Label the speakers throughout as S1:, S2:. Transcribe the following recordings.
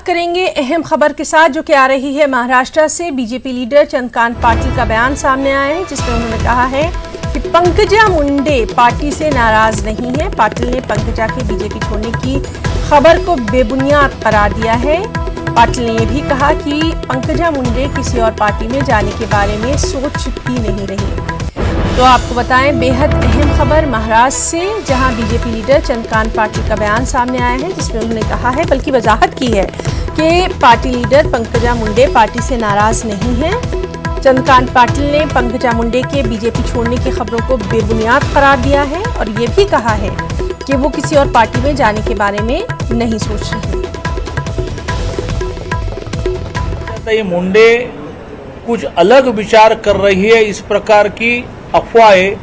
S1: करेंगे अहम खबर के साथ जो कि आ रही है महाराष्ट्र से। बीजेपी लीडर चंद्रकांत पाटिल का बयान सामने आया है जिसमें उन्होंने कहा है कि पंकजा मुंडे पार्टी से नाराज नहीं है। पाटिल ने पंकजा के बीजेपी छोड़ने की खबर को बेबुनियाद करार दिया है। पाटिल ने यह भी कहा कि पंकजा मुंडे किसी और पार्टी में जाने के बारे में सोच भी नहीं रही। तो आपको बताएं बेहद अहम खबर महाराष्ट्र से, जहां बीजेपी लीडर चंद्रकांत पाटिल का बयान सामने आया है जिसमें उन्होंने कहा है, बल्कि वजाहत की है कि party leader Pankaja Munde party से नाराज नहीं है। चंद्रकांत पाटिल ने पंकजा मुंडे के बीजेपी छोड़ने की खबरों को बेबुनियाद करार दिया है और ये भी कहा है कि वो किसी और पार्टी में जाने के बारे में नहीं सोच रही।
S2: ये मुंडे कुछ अलग विचार कर रही है, इस प्रकार की अफवाहें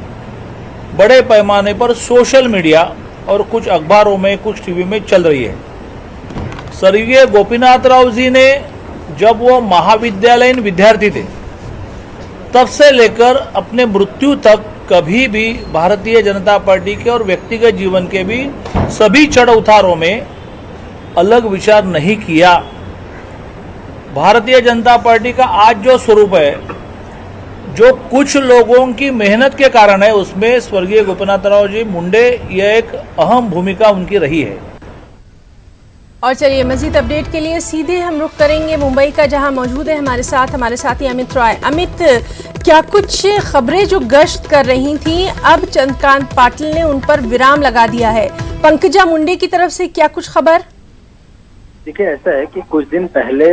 S2: बड़े पैमाने पर सोशल मीडिया और कुछ अखबारों में, कुछ टीवी में चल रही है। स्वर्गीय गोपीनाथ राव जी ने जब वो महाविद्यालयीन विद्यार्थी थे तब से लेकर अपने मृत्यु तक कभी भी भारतीय जनता पार्टी के और व्यक्तिगत जीवन के भी सभी चढ़ उतारों में अलग विचार नहीं किया। भारतीय जनता पार्टी का आज जो स्वरूप है, जो कुछ लोगों की मेहनत के कारण है, उसमें स्वर्गीय गोपीनाथ राव जी मुंडे यह एक अहम भूमिका उनकी रही है।
S1: और चलिए मजीद अपडेट के लिए सीधे हम रुख करेंगे मुंबई का, जहां मौजूद है हमारे साथी अमित रॉय। अमित, क्या कुछ खबरें जो गश्त कर रही थी अब चंद्रकांत पाटिल ने उन पर विराम लगा दिया है? पंकजा मुंडे की तरफ से क्या कुछ खबर?
S3: देखिए, ऐसा है कि कुछ दिन पहले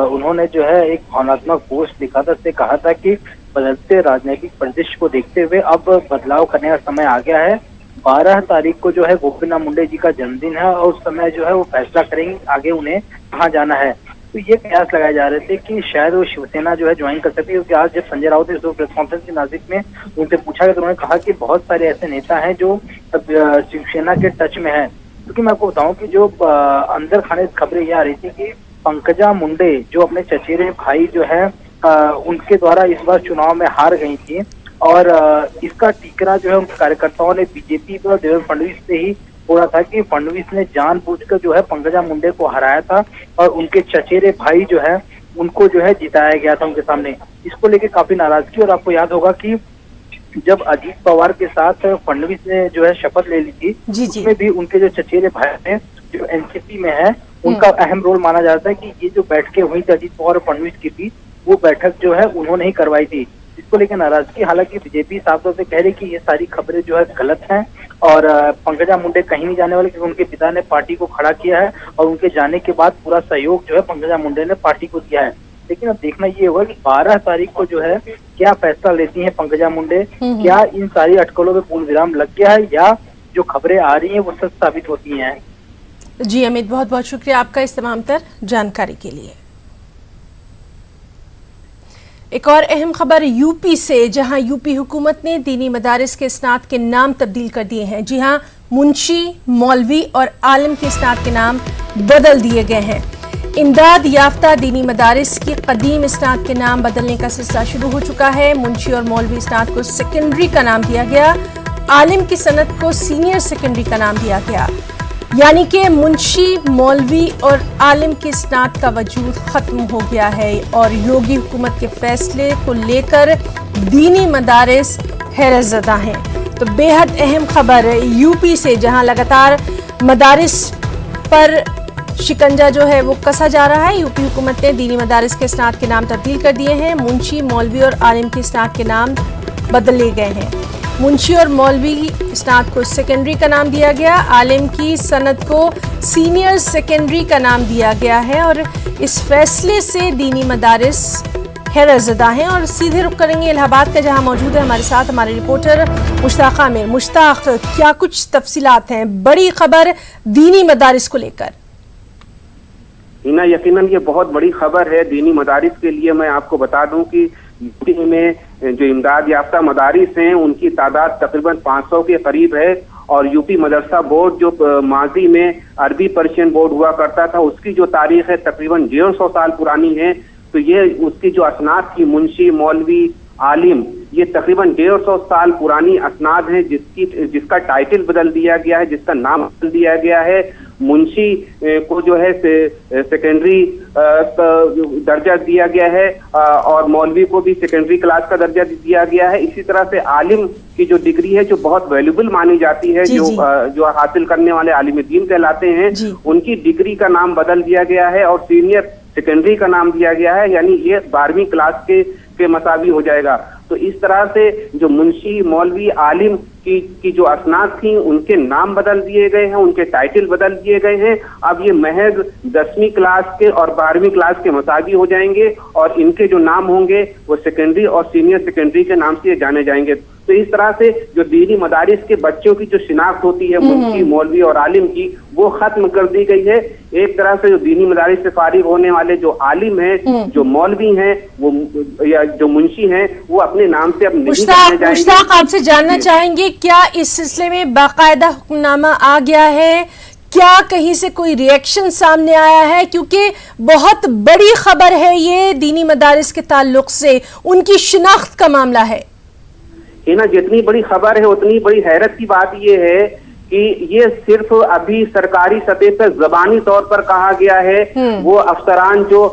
S3: उन्होंने जो है एक भावनात्मक पोस्ट लिखा था, उससे कहा था कि बदलते राजनीतिक परिदृश्य को देखते हुए अब बदलाव करने का समय आ गया है। 12 तारीख को जो है गोपीनाथ मुंडे जी का जन्मदिन है और उस समय जो है वो फैसला करेंगे आगे उन्हें कहाँ जाना है। तो ये प्रयास लगाए जा रहे थे कि शायद वो शिवसेना जो है ज्वाइन कर सकती है, क्योंकि आज जब संजय राउत ने प्रेस कॉन्फ्रेंस के नाजिक में उनसे पूछा गया तो उन्होंने कहा कि बहुत सारे ऐसे नेता हैं जो शिवसेना के टच में है। क्योंकि मैं आपको बताऊं कि जो अंदर खाने खबरें ये आ रही थी कि पंकजा मुंडे जो अपने चचेरे भाई जो है उनके द्वारा इस बार चुनाव में हार गई थी और इसका टीकरा जो है उनके कार्यकर्ताओं ने बीजेपी और देवेंद्र फडणवीस से ही बोला था कि फडणवीस ने जानबूझकर जो है पंकजा मुंडे को हराया था और उनके चचेरे भाई जो है उनको जो है जिताया गया था उनके सामने। इसको लेकर काफी नाराजगी, और आपको याद होगा कि जब अजीत पवार के साथ फडणवीस ने जो है शपथ ले ली थी, उसमें भी उनके जो चचेरे भाई थे जो एनसीपी में है उनका अहम रोल माना जाता है कि ये जो बैठकें हुई थी अजीत पवार और फडणवीस के बीच, वो बैठक जो है उन्होंने ही करवाई थी। इसको लेकर नाराजगी, हालांकि बीजेपी साफ तौर से कह रही कि ये सारी खबरें जो है गलत हैं और पंकजा मुंडे कहीं नहीं जाने वाले, क्योंकि उनके पिता ने पार्टी को खड़ा किया है और उनके जाने के बाद पूरा सहयोग जो है पंकजा मुंडे ने पार्टी को दिया है। लेकिन अब देखना ये होगा कि 12 तारीख को जो है क्या फैसला लेती हैं पंकजा मुंडे। क्या इन सारी अटकलों में पूर्ण विराम लग गया है या जो खबरें आ रही हैं वो सच साबित होती हैं?
S1: जी अमित, बहुत बहुत शुक्रिया आपका इस तमाम तर जानकारी के लिए। एक और अहम खबर यूपी से, जहां यूपी हुकूमत ने दीनी मदारिस के इस्नाद के नाम तब्दील कर दिए हैं। जी हां, मुंशी, मौलवी और आलिम के इस्नाद के नाम बदल दिए गए हैं। इमदाद याफ्ता दीनी मदारिस की कदीम इस्नाद के नाम बदलने का सिलसिला शुरू हो चुका है। मुंशी और मौलवी इस्नाद को सेकेंडरी का नाम दिया गया, आलिम की सनत को सीनियर सेकेंडरी का नाम दिया गया। यानी कि मुंशी, मौलवी और आलिम की इस्नाद का वजूद खत्म हो गया है और योगी हुकूमत के फैसले को लेकर दीनी मदारिस हैरतज़दा हैं। तो बेहद अहम खबर यूपी से, जहां लगातार मदारिस पर शिकंजा जो है वो कसा जा रहा है। यूपी हुकूमत ने दीनी मदारिस के इस्नाद के नाम तब्दील कर दिए हैं। मुंशी, मौलवी और आलिम के इस्नाद के नाम बदले गए हैं। मुंशी और मौलवी इस्नाद को सेकेंडरी का नाम दिया गया, आलिम की सनद को सीनियर सेकेंडरी का नाम दिया गया है और इस फैसले से दीनी मदारिस हैरतज़दा हैं। और सीधे रुख करेंगे इलाहाबाद का, जहां मौजूद है हमारे साथ हमारे रिपोर्टर मुश्ताक आमिर। मुश्ताक, क्या कुछ तफसीलात हैं बड़ी खबर दीनी मदारिस को लेकर?
S4: हिना, यकीनन ये बहुत बड़ी खबर है दीनी मदारिस के लिए। मैं आपको बता दूं कि यूपी में जो इमदाद याफ्ता मदारिस हैं उनकी तादाद तकरीबन 500 के करीब है और यूपी मदरसा बोर्ड जो माजी में अरबी पर्शियन बोर्ड हुआ करता था उसकी जो तारीख है तकरीबन 150 साल पुरानी है। तो ये उसकी जो असनाद की मुंशी, मौलवी, आलिम, ये तकरीबन 150 साल पुरानी असनाद है, जिसका टाइटल बदल दिया गया है, जिसका नाम बदल दिया गया है। मुंशी को जो है सेकेंडरी दर्जा दिया गया है और मौलवी को भी सेकेंडरी क्लास का दर्जा दिया गया है। इसी तरह से आलिम की जो डिग्री है, जो बहुत वैल्यूबल मानी जाती है, जो हासिल करने वाले आलिम दीन कहलाते हैं, उनकी डिग्री का नाम बदल दिया गया है और सीनियर सेकेंडरी का नाम दिया गया है, यानी ये 12वीं क्लास के मसावी हो जाएगा। तो इस तरह से जो मुंशी, मौलवी, आलिम की जो असनाद थी, उनके नाम बदल दिए गए हैं, उनके टाइटल बदल दिए गए हैं। अब ये महज 10वीं क्लास के और 12वीं क्लास के मसावी हो जाएंगे और इनके जो नाम होंगे वो सेकेंडरी और सीनियर सेकेंडरी के नाम से जाने जाएंगे। तो इस तरह से जो दीनी मदारिस के बच्चों की जो शिनाख्त होती है मुंशी, मौलवी और आलिम की, वो खत्म कर दी गई है। एक तरह से जो दीनी मदारिस से फारिग होने वाले जो आलिम हैं, जो मौलवी हैं, वो या जो मुंशी हैं, वो अपने नाम से अब नहीं जाने जाएंगे।
S1: मुश्ताक, आपसे जानना चाहेंगे, क्या इस सिलसिले में बाकायदा हुक्मनामा आ गया है? क्या कहीं से कोई रिएक्शन सामने आया है? क्योंकि बहुत बड़ी खबर है ये दीनी मदारिस के ताल्लुक से, उनकी शिनाख्त का मामला है।
S4: ना जितनी बड़ी खबर है उतनी बड़ी हैरत की बात ये है कि ये सिर्फ अभी सरकारी सतह पर जबानी तौर पर कहा गया है। वो अफसरान जो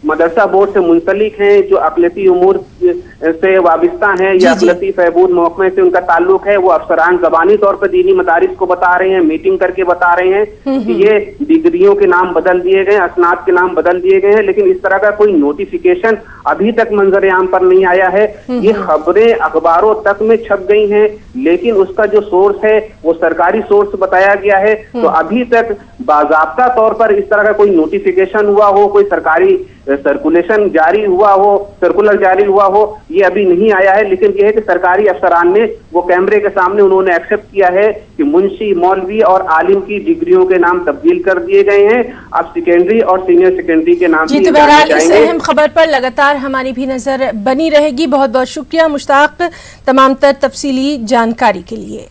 S4: मदरसा बोर्ड से मुंसलिक हैं, जो अक़लियती उमूर से वाबिस्ता हैं या अक़लियती फहबूद महकमे से उनका ताल्लुक है, वो अफसरान जबानी तौर पर दीनी मदारिस को बता रहे हैं, मीटिंग करके बता रहे हैं कि ये डिग्रियों के नाम बदल दिए गए, असनाद के नाम बदल दिए गए हैं। लेकिन इस तरह का कोई नोटिफिकेशन अभी तक मंजर आम पर नहीं आया है। ये खबरें अखबारों तक में छप गई हैं, लेकिन उसका जो सोर्स है वो सरकारी सोर्स बताया गया है। तो अभी तक बाज़ाब्ता तौर पर इस तरह का कोई नोटिफिकेशन हुआ हो, कोई सरकारी सर्कुलेशन जारी हुआ हो, सर्कुलर जारी हुआ हो, ये अभी नहीं आया है। लेकिन यह है कि सरकारी अफसरान ने वो कैमरे के सामने उन्होंने एक्सेप्ट किया है कि मुंशी, मौलवी और आलिम की डिग्रियों के नाम तब्दील कर दिए गए हैं। अब सेकेंडरी और सीनियर सेकेंडरी के नाम
S1: जी। तो बहरहाल इस अहम खबर पर लगातार हमारी भी नजर बनी रहेगी। बहुत बहुत शुक्रिया मुश्ताक तमाम तर तफसीली जानकारी के लिए।